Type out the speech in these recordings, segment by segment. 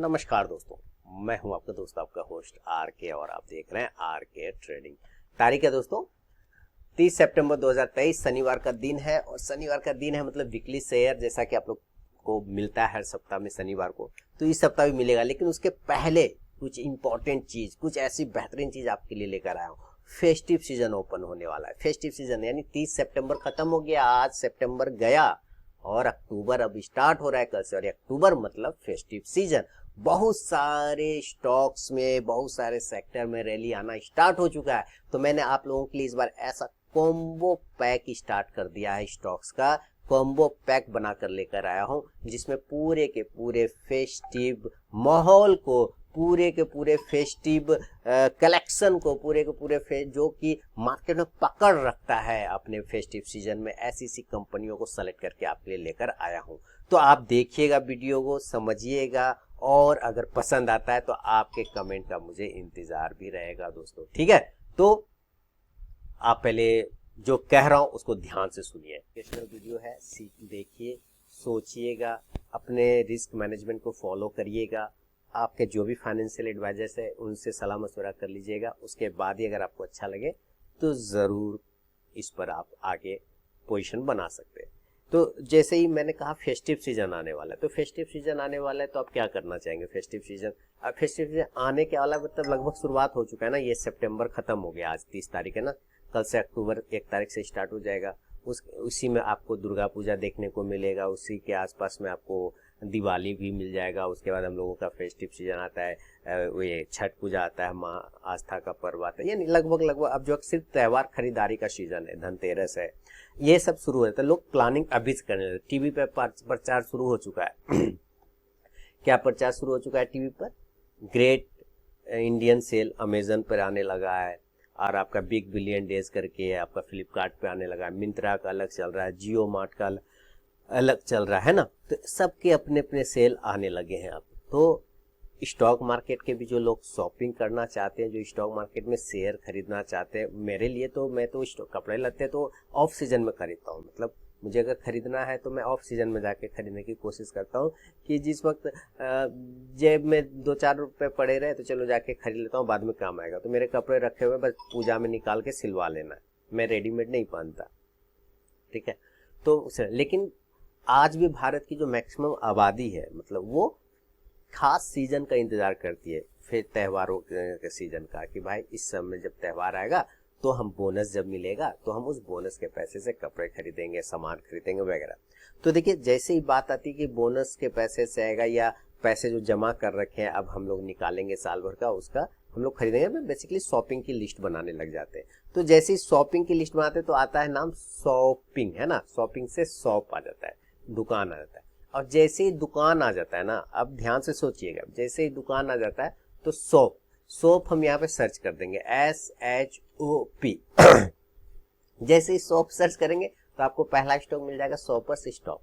नमस्कार दोस्तों, मैं हूं आपका दोस्त, आपका होस्ट आर के, और आप देख रहे हैं आर के ट्रेडिंग। तारीख है दोस्तों 30 सितंबर 2023, शनिवार का दिन है। और शनिवार का दिन है मतलब वीकली शेयर जैसा कि आप लोग को मिलता है हर सप्ताह में शनिवार को, तो इस सप्ताह भी मिलेगा। लेकिन उसके पहले कुछ इंपॉर्टेंट चीज, कुछ ऐसी बेहतरीन चीज आपके लिए लेकर आया हूँ। फेस्टिव सीजन ओपन होने वाला है। फेस्टिव सीजन यानी 30 सितंबर खत्म हो गया, आज सितंबर गया और अक्टूबर अब स्टार्ट हो रहा है कल से। और अक्टूबर मतलब फेस्टिव सीजन। बहुत सारे स्टॉक्स में, बहुत सारे सेक्टर में रैली आना स्टार्ट हो चुका है। तो मैंने आप लोगों के लिए इस बार ऐसा कॉम्बो पैक स्टार्ट कर दिया है, स्टॉक्स का कॉम्बो पैक बनाकर लेकर आया हूं, जिसमें पूरे के पूरे फेस्टिव माहौल को, पूरे के पूरे फेस्टिव कलेक्शन को, पूरे के पूरे जो कि मार्केट में पकड़ रखता है अपने फेस्टिव सीजन में, ऐसी सी कंपनियों को सेलेक्ट करके आपके लिए लेकर आया हूं। तो आप देखिएगा, वीडियो को समझिएगा, और अगर पसंद आता है तो आपके कमेंट का मुझे इंतजार भी रहेगा दोस्तों, ठीक है। तो आप पहले जो कह रहा हूं उसको ध्यान से सुनिए। एजुकेशनल वीडियो है, देखिए, सोचिएगा, अपने रिस्क मैनेजमेंट को फॉलो करिएगा। आपके जो भी फाइनेंशियल एडवाइजर्स है उनसे सलाह मशवरा कर लीजिएगा। उसके बाद ही अगर आपको अच्छा लगे तो ज़रूर इस पर आप आगे पोजीशन बना सकते हैं। तो जैसे ही मैंने कहा फेस्टिव सीजन आने वाला है, तो फेस्टिव सीजन आने वाला है तो आप क्या करना चाहेंगे। फेस्टिव सीजन, अब फेस्टिव सीजन आने के वाला मतलब लगभग शुरुआत हो चुका है ना। ये सितंबर खत्म हो गया, आज 30 तारीख है ना। कल से अक्टूबर 1 तारीख से स्टार्ट हो जाएगा। उसी में आपको दुर्गा पूजा देखने को मिलेगा, उसी के आसपास में आपको दिवाली भी मिल जाएगा। उसके बाद हम लोगों का फेस्टिव सीजन आता है, ये छठ पूजा आता है, माँ आस्था का पर्व आता है। यानी लगभग अब जो सिर्फ त्योहार खरीदारी का सीजन है, धनतेरस है, ये सब शुरू होता है। लोग प्लानिंग अभी से करने लगे। टीवी पे प्रचार शुरू हो चुका है क्या प्रचार शुरू हो चुका है टीवी पर? ग्रेट इंडियन सेल अमेजन पर आने लगा है, और आपका बिग बिलियन डेज करके आपका फ्लिपकार्ट पे आने लगा है। मिंत्रा का अलग चल रहा है, जियो मार्ट का अलग चल रहा है ना। तो सबके अपने अपने सेल आने लगे हैं अब। तो स्टॉक मार्केट के भी जो लोग शॉपिंग करना चाहते हैं, जो स्टॉक मार्केट में शेयर खरीदना चाहते हैं, मेरे लिए तो मैं तो कपड़े लत्ते तो ऑफ सीजन में खरीदता हूँ। मतलब मुझे अगर खरीदना है तो मैं ऑफ सीजन में जाके खरीदने की कोशिश करता हूँ, कि जिस वक्त जेब में 2-4 रुपए पड़े रहे तो चलो जाके खरीद लेता हूँ, बाद में काम आएगा। तो मेरे कपड़े रखे हुए बस पूजा में निकाल के सिलवा लेना है, मैं रेडीमेड नहीं पहनता, ठीक है। तो लेकिन आज भी भारत की जो मैक्सिमम आबादी है, मतलब वो खास सीजन का इंतजार करती है, फिर त्योहारों के सीजन का, कि भाई इस समय जब त्योहार आएगा तो हम बोनस जब मिलेगा तो हम उस बोनस के पैसे से कपड़े खरीदेंगे, सामान खरीदेंगे वगैरह। तो देखिए, जैसे ही बात आती है कि बोनस के पैसे से आएगा, या पैसे जो जमा कर रखे हैं अब हम लोग निकालेंगे साल भर का, उसका हम लोग खरीदेंगे, बेसिकली शॉपिंग की लिस्ट बनाने लग जाते हैं। तो जैसे ही शॉपिंग की लिस्ट बनाते हैं तो आता है नाम शॉपिंग, है ना। शॉपिंग से शॉप आ जाता है, दुकान आ जाता है। और जैसे ही दुकान आ जाता है ना, अब ध्यान से सोचिएगा, जैसे ही दुकान आ जाता है तो सोप हम यहाँ पे सर्च कर देंगे, SHOP जैसे ही शॉप सर्च करेंगे तो आपको पहला स्टॉक मिल जाएगा, शॉपर्स स्टॉप।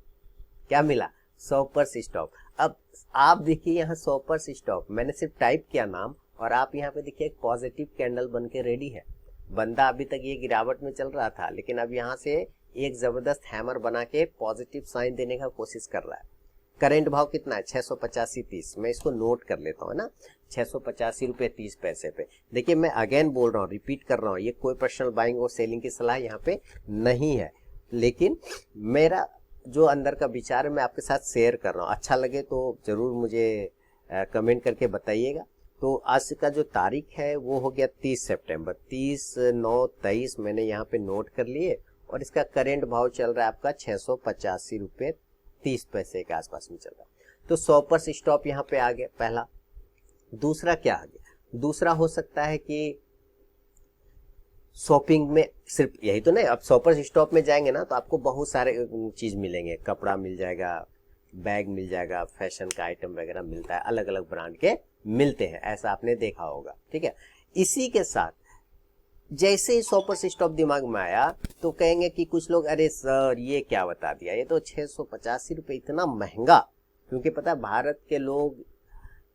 क्या मिला? Shoppers stop. अब आप देखिए यहाँ शॉपर्स स्टॉप, मैंने सिर्फ टाइप किया नाम, और आप यहाँ पे देखिए एक पॉजिटिव कैंडल बन के रेडी है। बंदा अभी तक ये गिरावट में चल रहा था, लेकिन अब यहाँ से एक जबरदस्त हैमर बना के पॉजिटिव साइन देने का कोशिश कर रहा है। करेंट भाव कितना है? 685.30। मैं इसको नोट कर लेता हूँ ना, 685.30 पे। देखिए, मैं अगेन बोल रहा हूँ, रिपीट कर रहा हूँ, ये कोई पर्सनल बाइंग और सेलिंग की सलाह यहाँ पे नहीं है, लेकिन मेरा जो अंदर का विचार है मैं आपके साथ शेयर कर रहा हूँ। अच्छा लगे तो जरूर मुझे कमेंट करके बताइएगा। तो आज का जो तारीख है वो हो गया 30 सितंबर, 30/9/23 मैंने यहाँ पे नोट कर लिए, और इसका करेंट भाव चल रहा है आपका 685.30 के आसपास में चल रहा है। तो 100% स्टॉप यहाँ पे आ गया पहला। दूसरा क्या आ गया? दूसरा हो सकता है कि शॉपिंग में सिर्फ यही तो नहीं, अब 100% स्टॉप में जाएंगे ना तो आपको बहुत सारे चीज मिलेंगे, कपड़ा मिल जाएगा, बैग मिल जाएगा, फैशन का आइटम वगैरह मिलता है, अलग अलग ब्रांड के मिलते हैं, ऐसा आपने देखा होगा, ठीक है। इसी के साथ जैसे ही 100% स्टॉप दिमाग में आया तो कहेंगे कि कुछ लोग, अरे सर ये क्या बता दिया, ये तो 685 रुपये, इतना महंगा। क्योंकि पता है भारत के लोग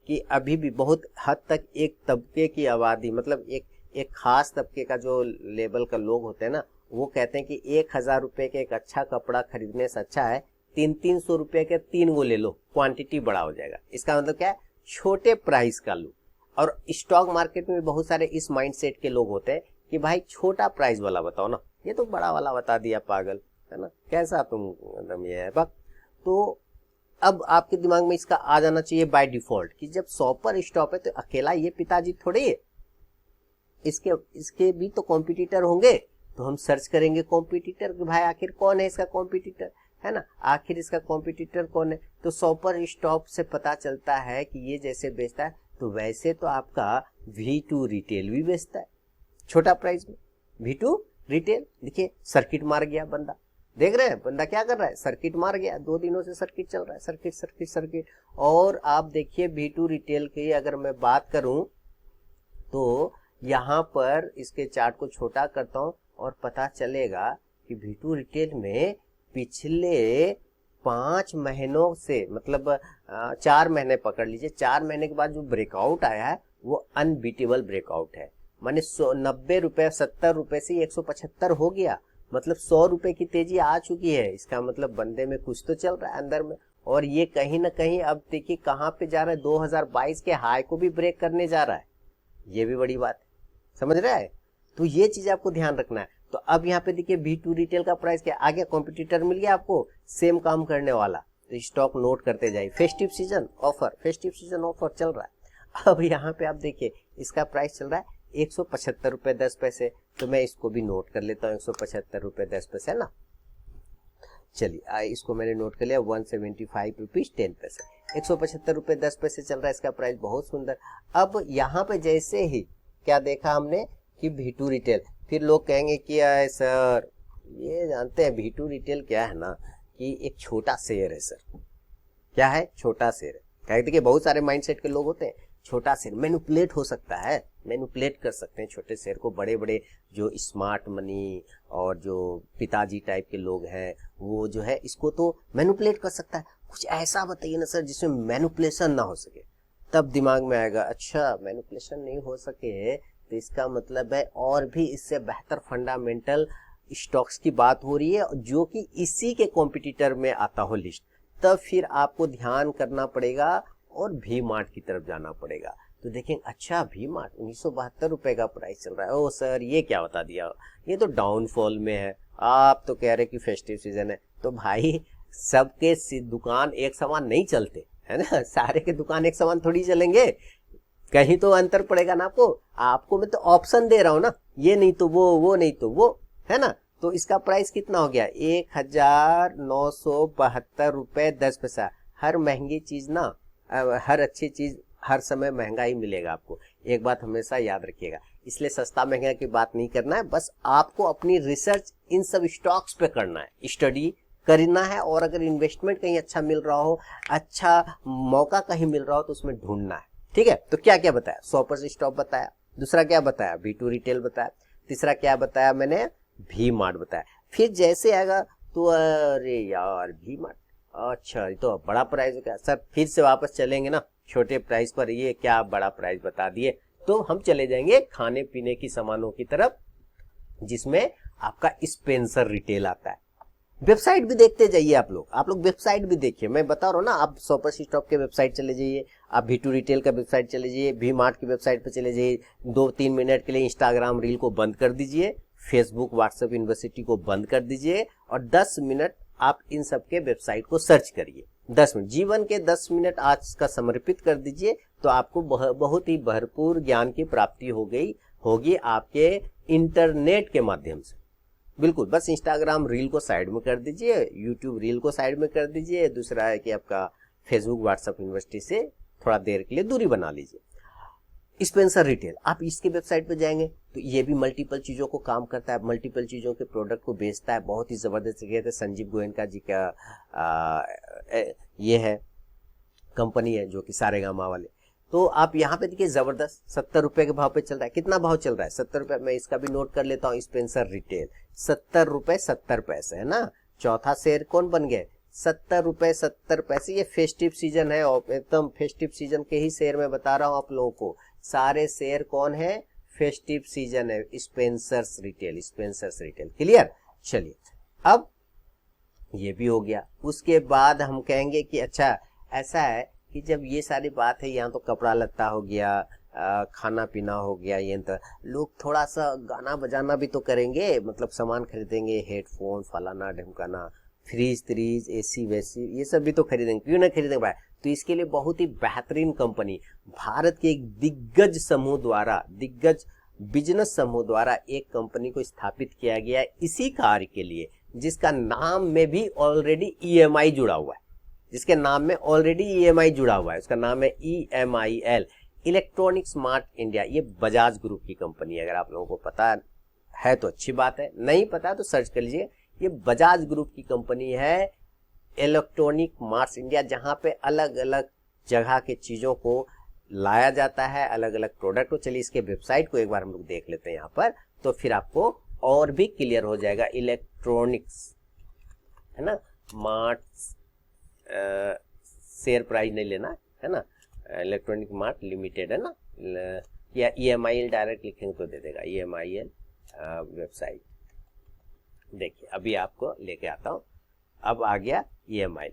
की अभी भी बहुत हद तक एक तबके की आबादी, मतलब एक खास तबके का जो लेवल का लोग होते हैं ना, वो कहते हैं कि 1000 रुपये के एक अच्छा कपड़ा खरीदने से अच्छा है 300-300 रुपये के 3 वो ले लो, क्वांटिटी बड़ा हो जाएगा। इसका मतलब क्या है? छोटे प्राइस का लूं। और स्टॉक मार्केट में बहुत सारे इस माइंडसेट के लोग होते हैं कि भाई छोटा प्राइस वाला बताओ ना, ये तो बड़ा वाला बता दिया पागल, है ना, कैसा तुम एकदम ये है बक। तो अब आपके दिमाग में इसका आ जाना चाहिए बाय डिफॉल्ट कि जब 100 पर स्टॉप है तो अकेला ये पिताजी थोड़ी है, इसके भी तो कॉम्पिटिटर होंगे। तो हम सर्च करेंगे कॉम्पिटिटर कि भाई आखिर कौन है इसका कॉम्पिटिटर, है ना, आखिर इसका कॉम्पिटिटर कौन है। तो 100 पर स्टॉप से पता चलता है कि ये जैसे बेचता है तो वैसे तो आपका V2 रिटेल भी बेचता है छोटा प्राइस में। V2 रिटेल देखिए सर्किट मार गया बंदा, देख रहे हैं बंदा क्या कर रहा है, सर्किट मार गया, 2 दिनों से सर्किट चल रहा है, सर्किट सर्किट सर्किट। और आप देखिए V2 रिटेल की अगर मैं बात करूं तो यहाँ पर इसके चार्ट को छोटा करता हूं और पता चलेगा कि V2 रिटेल में पिछले 5 महीनों से मतलब 4 महीने पकड़ लीजिए, 4 महीने के बाद जो ब्रेकआउट आया है वो अनबीटेबल ब्रेकआउट है। माने 90 रुपए 70 रुपए से 175 हो गया, मतलब 100 रुपए की तेजी आ चुकी है। इसका मतलब बंदे में कुछ तो चल रहा है अंदर में। और ये कहीं ना कहीं अब देखिए कहाँ पे जा रहा है, 2022 के हाई को भी ब्रेक करने जा रहा है, ये भी बड़ी बात है, समझ रहा है। तो ये चीज आपको ध्यान रखना है। तो अब यहाँ पे देखिए V2 रिटेल का प्राइस क्या आ गया, कॉम्पिटिटर मिल गया आपको सेम काम करने वाला। तो स्टॉक नोट करते जाइए, festive season offer, festive season offer चल रहा है। अब यहाँ पे आप देखिए इसका प्राइस चल रहा है 175 रुपए 10 पैसे। तो मैं इसको भी नोट कर लेता हूँ, 175 रुपए 10 पैसे, है ना। चलिए इसको मैंने नोट कर लिया, 175 रुपीज 10 पैसे, 175 रुपए 10 पैसे चल रहा है इसका प्राइस, बहुत सुंदर। अब यहाँ पे जैसे ही क्या देखा हमने कि V2 रिटेल, फिर लोग कहेंगे कि सर ये जानते हैं V2 रिटेल क्या है ना कि एक छोटा शेयर है सर। क्या है, छोटा शेयर है। क्या देखिए बहुत सारे माइंडसेट के लोग होते हैं, छोटा शेयर मैनिपुलेट हो सकता है, मैनिपुलेट कर सकते हैं छोटे शेयर को। बड़े बड़े जो स्मार्ट मनी और जो पिताजी टाइप के लोग हैं वो जो है इसको तो मैनिपुलेट कर सकता है। कुछ ऐसा बताइए ना सर जिसमें मैनिपुलेशन ना हो सके, तब दिमाग में आएगा अच्छा मैनिपुलेशन नहीं हो सके तो इसका मतलब है और भी इससे बेहतर फंडामेंटल स्टॉक्स की बात हो रही है जो कि इसी के कॉम्पिटिटर में आता हो लिस्ट। तब फिर आपको ध्यान करना पड़ेगा और वी मार्ट की तरफ जाना पड़ेगा। तो देखेंगे अच्छा वी मार्ट 1972 रुपए का प्राइस चल रहा है, ओ सर ये क्या बता दिया, ये तो डाउनफॉल में है। आप तो कह रहे कि फेस्टिव सीजन है, तो भाई सबके दुकान एक समान नहीं चलते, है ना, सारे के दुकान एक समान थोड़ी चलेंगे, कहीं तो अंतर पड़ेगा ना आपको मैं तो ऑप्शन दे रहा हूं ना, ये नहीं तो वो नहीं तो वो, है ना। तो इसका प्राइस कितना हो गया 1972 रुपए 10 पैसा। हर महंगी चीज ना, हर अच्छी चीज हर समय महंगा ही मिलेगा आपको, एक बात हमेशा याद रखिएगा। इसलिए सस्ता महंगा की बात नहीं करना है, बस आपको अपनी रिसर्च इन सब स्टॉक्स पे करना है, स्टडी करना है। और अगर इन्वेस्टमेंट कहीं अच्छा मिल रहा हो, अच्छा मौका कहीं मिल रहा हो तो उसमें ढूंढना है, ठीक है। तो क्या क्या बताया, 100% स्टॉक बताया, दूसरा क्या बताया V2 रिटेल बताया, तीसरा क्या बताया मैंने वी मार्ट बताया। फिर जैसे आएगा तो अरे यार वी मार्ट, अच्छा ये तो बड़ा प्राइस है क्या सर, फिर से वापस चलेंगे ना छोटे प्राइस पर, ये क्या बड़ा प्राइस बता दिए। तो हम चले जाएंगे खाने पीने की सामानों की तरफ जिसमें आपका स्पेंसर रिटेल आता है। वेबसाइट भी देखते जाइए आप लोग वेबसाइट भी देखिए, मैं बता रहा हूँ ना, आप 100% स्टॉक के वेबसाइट चले जाइए, आप V2 रिटेल का वेबसाइट चले जाइए, वी मार्ट की वेबसाइट पे चले जाइए, 2-3 मिनट के लिए इंस्टाग्राम रील को बंद कर दीजिए, फेसबुक व्हाट्सएप यूनिवर्सिटी को बंद कर दीजिए और 10 मिनट आप इन सब के वेबसाइट को सर्च करिए। 10 मिनट जीवन के 10 मिनट आज का समर्पित कर दीजिए, तो आपको बहुत ही भरपूर ज्ञान की प्राप्ति होगी आपके इंटरनेट के माध्यम से। बिल्कुल, बस इंस्टाग्राम रील को साइड में कर दीजिए, यूट्यूब रील को साइड में कर दीजिए, दूसरा है कि आपका फेसबुक व्हाट्सएप यूनिवर्सिटी से थोड़ा देर के लिए दूरी बना लीजिए। स्पेंसर रिटेल, आप इसके वेबसाइट पे जाएंगे तो ये भी मल्टीपल चीजों को काम करता है, मल्टीपल चीजों के प्रोडक्ट को बेचता है, बहुत ही जबरदस्त जगह है। संजीव गोयनका जी का ये है कंपनी है जो कि सारेगामा वाले। तो आप यहाँ पे देखिए जबरदस्त 70 रुपए के भाव पे चल रहा है। कितना भाव चल रहा है 70 रुपए, मैं इसका भी नोट कर लेता हूँ। स्पेंसर रिटेल 70 रुपए 70 पैसे, है ना। चौथा शेयर कौन बन गए 70 रुपए 70 पैसे। ये फेस्टिव सीजन है, एकदम फेस्टिव सीजन के ही शेयर मैं बता रहा हूँ आप लोगों को। सारे शेयर कौन है, फेस्टिव सीजन है, Spencer's retail, Spencer's retail. Clear. चलिए अब ये भी हो गया। उसके बाद हम कहेंगे कि अच्छा ऐसा है कि जब ये सारी बात है, यहाँ तो कपड़ा लत्ता हो गया, खाना पीना हो गया, ये तो लोग थोड़ा सा गाना बजाना भी तो करेंगे, मतलब सामान खरीदेंगे, हेडफोन फलाना ढमकाना, फ्रीज त्रीज एसी वैसी, ये सब भी तो खरीदेंगे, क्यों ना खरीदेंगे भाई। तो इसके लिए बहुत ही बेहतरीन कंपनी, भारत के एक दिग्गज समूह द्वारा, दिग्गज बिजनेस समूह द्वारा एक कंपनी को स्थापित किया गया है इसी कार्य के लिए, जिसका नाम में भी ऑलरेडी EMI जुड़ा हुआ है, जिसके नाम में ऑलरेडी EMI जुड़ा हुआ है, उसका नाम है EMIL, इलेक्ट्रॉनिक स्मार्ट इंडिया। ये बजाज ग्रुप की कंपनी है, अगर आप लोगों को पता है तो अच्छी बात है, नहीं पता तो सर्च कर लीजिए। ये बजाज ग्रुप की कंपनी है इलेक्ट्रॉनिक मार्ट्स इंडिया, जहां पे अलग अलग जगह के चीजों को लाया जाता है, अलग अलग प्रोडक्ट को। चलिए इसके वेबसाइट को एक बार हम लोग देख लेते हैं यहाँ पर, तो फिर आपको और भी क्लियर हो जाएगा। इलेक्ट्रॉनिक्स है ना, मार्ट्स, शेयर प्राइस नहीं लेना है ना, इलेक्ट्रॉनिक मार्ट लिमिटेड है ना, या EMIL डायरेक्ट लिखेंगे तो दे देगा, EMIL वेबसाइट। देखिए अभी आपको लेके आता हूँ, अब आ गया EMIL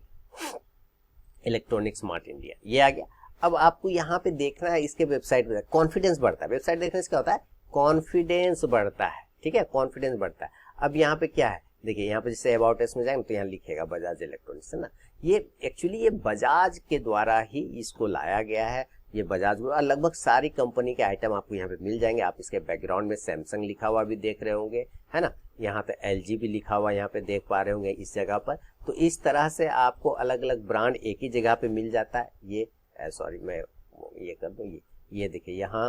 इलेक्ट्रॉनिक स्मार्ट इंडिया, ये आ गया। अब आपको यहाँ पे देखना है, इसके वेबसाइट पे कॉन्फिडेंस बढ़ता है, वेबसाइट देखने से क्या होता है, कॉन्फिडेंस बढ़ता है, ठीक है, कॉन्फिडेंस बढ़ता है। अब यहाँ पे क्या है, देखिए यहाँ पे जैसे अबाउट अस में जाएंगे तो यहाँ लिखेगा बजाज इलेक्ट्रॉनिक्स, है ना। ये एक्चुअली ये बजाज के द्वारा ही इसको लाया गया है, ये बजाज ग्रुप। लगभग सारी कंपनी के आइटम आपको यहाँ पे मिल जाएंगे। आप इसके बैकग्राउंड में सैमसंग लिखा हुआ भी देख रहे होंगे, है ना, यहाँ पे LG भी लिखा हुआ यहाँ पे देख पा रहे होंगे इस जगह पर। तो इस तरह से आपको अलग अलग ब्रांड एक ही जगह पे मिल जाता है। ये सॉरी मैं ये कर दूं, ये देखिए यहाँ,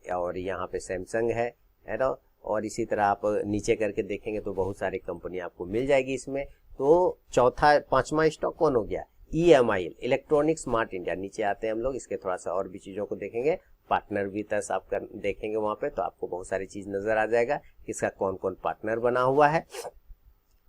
और यहाँ पे सैमसंग है ना, और इसी तरह आप नीचे करके देखेंगे तो बहुत सारी कंपनी आपको मिल जाएगी इसमें। तो पांचवा स्टॉक कौन हो गया, EMIL इलेक्ट्रॉनिक स्मार्ट इंडिया। नीचे आते हैं हम लोग, इसके थोड़ा सा और भी चीजों को देखेंगे, पार्टनर भी तस आप देखेंगे वहां पे, तो आपको बहुत सारी चीज नजर आ जाएगा इसका कौन कौन पार्टनर बना हुआ है।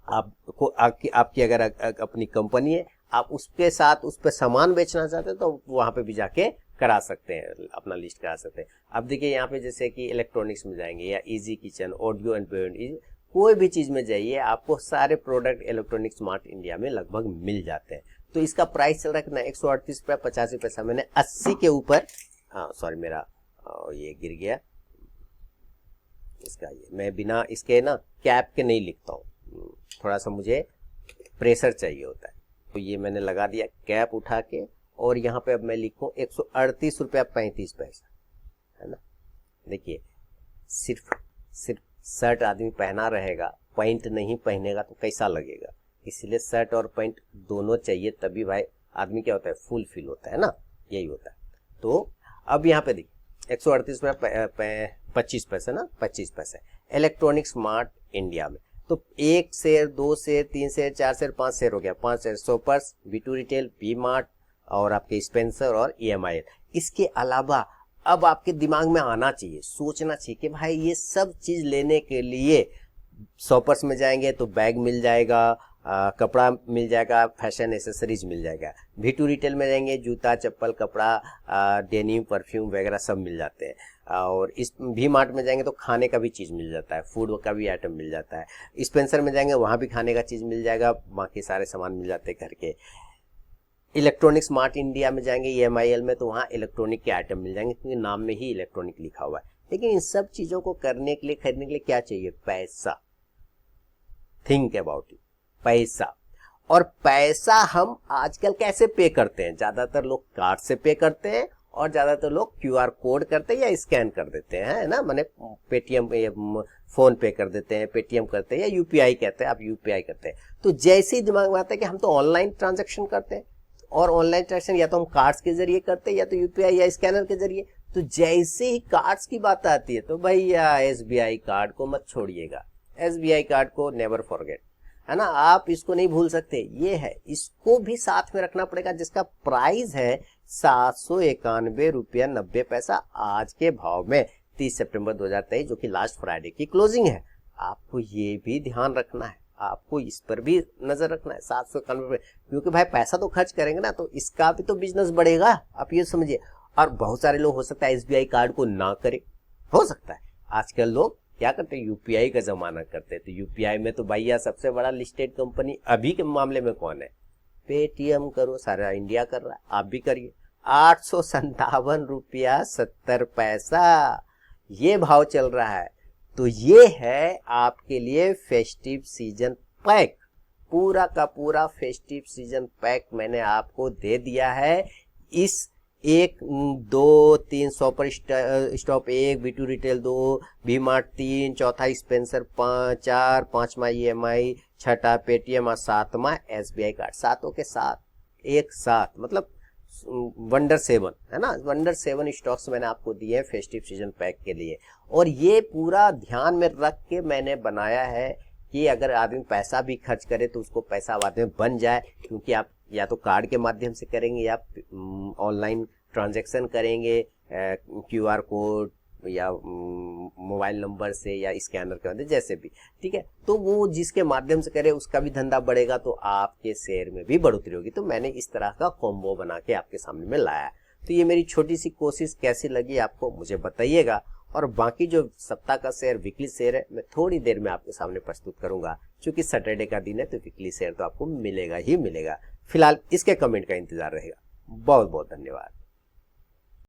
आपको आपकी अगर अपनी कंपनी है, आप उसके साथ उस पर सामान बेचना चाहते हैं तो वहां पे भी जाके करा सकते हैं, अपना लिस्ट करा सकते हैं। अब देखिए यहाँ पे जैसे कि इलेक्ट्रॉनिक्स में जाएंगे या easy kitchen, audio and beyond, कोई भी चीज में जाइए आपको सारे प्रोडक्ट इलेक्ट्रॉनिक स्मार्ट इंडिया में लगभग मिल जाते हैं। तो इसका प्राइस चल रहा है 138 रुपया 85 पैसा। मैंने 80 के ऊपर, हाँ सॉरी मेरा ये गिर गया इसका, ये मैं बिना इसके ना कैप के नहीं लिखता हूँ, थोड़ा सा मुझे प्रेशर चाहिए होता है। तो ये मैंने लगा दिया कैप उठा के, और यहाँ पे अब मैं लिखूं 138 रुपया 35 पैसा, है ना। देखिए सिर्फ शर्ट आदमी पहना रहेगा, पैंट नहीं पहनेगा तो कैसा लगेगा, इसलिए शर्ट और पैंट दोनों चाहिए, तभी भाई आदमी क्या होता है, फुल फील होता है ना, यही होता है। तो अब यहाँ पे देखिए 138 रुपया 25 पैसे ना, 25 पैसे इलेक्ट्रॉनिक स्मार्ट इंडिया में। तो 1 share 2 share 3 share 4 share 5 share हो गया, 5 share shoppers, V2 retail, V mart और आपके स्पेंसर और EMIL। इसके अलावा अब आपके दिमाग में आना चाहिए, सोचना चाहिए कि भाई ये सब चीज लेने के लिए शॉपर्स में जाएंगे तो बैग मिल जाएगा, कपड़ा मिल जाएगा, फैशन एसेसरीज मिल जाएगा। V2 रिटेल में जाएंगे जूता चप्पल कपड़ा डेनिम परफ्यूम वगैरह सब मिल जाते हैं, और इस V मार्ट में जाएंगे तो खाने का भी चीज़ मिल जाता है, फूड का भी आइटम मिल जाता है। स्पेंसर में जाएंगे वहाँ भी खाने का चीज़ मिल जाएगा, बाकी सारे सामान मिल जाते हैं घर के। इलेक्ट्रॉनिक स्मार्ट इंडिया में जाएंगे EMIL में तो वहाँ इलेक्ट्रॉनिक के आइटम मिल जाएंगे, क्योंकि नाम में ही इलेक्ट्रॉनिक लिखा हुआ है। लेकिन इन सब चीज़ों को करने के लिए, खरीदने के लिए क्या चाहिए, पैसा। थिंक अबाउट इट, पैसा। और पैसा हम आजकल कैसे पे करते हैं, ज्यादातर लोग कार्ड से पे करते हैं, और ज्यादातर लोग QR कोड करते हैं या स्कैन कर देते हैं, है ना, माने पेटीएम फोन पे कर देते हैं, पेटीएम करते हैं या UPI कहते हैं, आप UPI करते हैं। तो जैसे ही दिमाग में आता है कि हम तो ऑनलाइन ट्रांजेक्शन करते हैं, और ऑनलाइन ट्रांजेक्शन या तो हम कार्ड्स के जरिए करते हैं या तो UPI या स्कैनर के जरिए, तो जैसे ही कार्ड्स की बात आती है तो भैया SBI कार्ड को मत छोड़िएगा, SBI कार्ड को नेवर फॉरगेट, है ना, आप इसको नहीं भूल सकते। ये है, इसको भी साथ में रखना पड़ेगा, जिसका प्राइस है 791 रुपया 90 पैसा आज के भाव में, 30 सितंबर 2023, जो कि लास्ट फ्राइडे की क्लोजिंग है। आपको ये भी ध्यान रखना है, आपको इस पर भी नजर रखना है, 791 रुपये, क्योंकि भाई पैसा तो खर्च करेंगे ना, तो इसका भी तो बिजनेस बढ़ेगा, आप ये समझिए। और बहुत सारे लोग हो सकता है SBI कार्ड को ना करे, हो सकता है। आजकल लोग क्या करते हैं, UPI का जमाना करते हैं। तो UPI में तो भैया सबसे बड़ा लिस्टेड कंपनी अभी के मामले में कौन है, पेटीएम करो, सारा इंडिया कर रहा है, आप भी करिए। ₹857.70 ये भाव चल रहा है। तो ये है आपके लिए फेस्टिव सीजन पैक, पूरा का पूरा फेस्टिव सीजन पैक मैंने आपको दे दिया है। इस 1, 2, 3 Shopper Stop 1, V2 retail 2, V Mart 3, चौथा स्पेंसर 5, 4, 5वां EMI, छठा पेटीएम और 7वां SBI कार्ड, सातों के साथ एक साथ, मतलब वंडर 7 है ना, वंडर 7 स्टॉक्स मैंने आपको दिए हैं फेस्टिव सीजन पैक के लिए। और ये पूरा ध्यान में रख के मैंने बनाया है कि अगर आदमी पैसा भी खर्च करे तो उसको पैसा बाद में बन जाए, क्योंकि आप या तो कार्ड के माध्यम से करेंगे या ऑनलाइन ट्रांजैक्शन करेंगे, QR कोड या मोबाइल नंबर से या स्कैनर के माध्यम, जैसे भी, ठीक है। तो वो जिसके माध्यम से करे उसका भी धंधा बढ़ेगा, तो आपके शेयर में भी बढ़ोतरी होगी। तो मैंने इस तरह का कॉम्बो बना के आपके सामने में लाया। तो ये मेरी छोटी सी कोशिश कैसी लगी आपको मुझे बताइएगा। और बाकी जो सप्ताह का शेयर, वीकली शेयर है, मैं थोड़ी देर में आपके सामने प्रस्तुत करूंगा। क्योंकि सैटरडे का दिन है तो वीकली शेयर तो आपको मिलेगा ही मिलेगा। फिलहाल इसके कमेंट का इंतजार रहेगा। बहुत बहुत धन्यवाद।